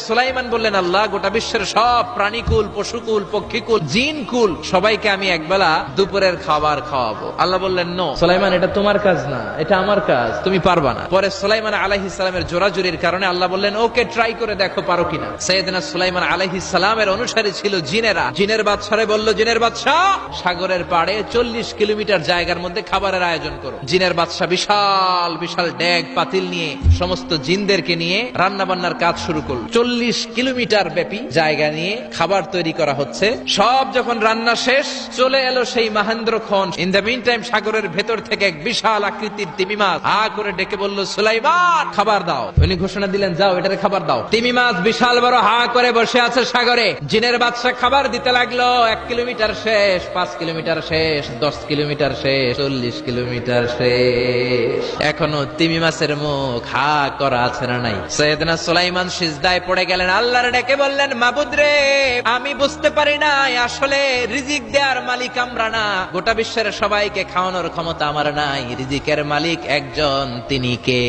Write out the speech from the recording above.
সুলাইমান বললেন, আল্লাহ, গোটা বিশ্বের সব প্রাণীকুল, পশুকুল, পক্ষীকুল, জিনকুল সবাইকে আমি একবেলা দুপুরের খাবার খাওয়াবো। আল্লাহ বললেন, নো সুলাইমান, এটা তোমার কাজ না, এটা আমার কাজ, তুমি পারবা না। পরে সুলাইমান আলাইহিস সালামের জোরাজুরির কারণে আল্লাহ বললেন, ওকে, ট্রাই করে দেখো পারো কিনা। সাইয়েদনা সুলাইমান আলাইহিস সালামের অনুসারী ছিল জিনেরা। জিনের বাদশারে বলল, জিনের বাদশা, সাগরের পাড়ে 40 কিলোমিটার জায়গার মধ্যে খাবারের আয়োজন করো। জিনের বাদশা বিশাল বিশাল ডেগ পাতিল নিয়ে সমস্ত জিনদেরকে নিয়ে রান্না বান্নার কাজ শুরু করল। 40 কিলোমিটার ব্যাপী জায়গা নিয়ে খাবার তৈরি করা হচ্ছে। সব যখন রান্না শেষ, চলে এলো সেই মহেন্দ্রক্ষণ। ইন দ্য মিন টাইম সাগরের ভেতর থেকে এক বিশাল আকৃতির তিমি মাছ হা করে ডেকে বলল, সুলাইমান, খাবার দাও। উনি ঘোষণা দিলেন, যাও, এটারে খাবার দাও। তিমি মাছ বিশাল বড় হা করে বসে আছে সাগরে। জিনের বাদশা খাবার দিতে লাগলো। 1 কিলোমিটার শেষ, 5 কিলোমিটার শেষ, 10 কিলোমিটার শেষ, 40 কিলোমিটার শেষ। এখনো তিমি মাছের মুখ হা করা আছে না নাই? সাইয়েদনা সুলাইমান সিজদায় পড়ে গেলেন, আল্লাহর ডেকে বললেন, মাবুদ রে, আমি বুঝতে পারি না, আসলে রিজিক দেওয়ার মালিক আমরা না, গোটা বিশ্বের সবাইকে খাওয়ানোর ক্ষমতা আমার নাই, রিজিকের মালিক একজন, তিনি কে?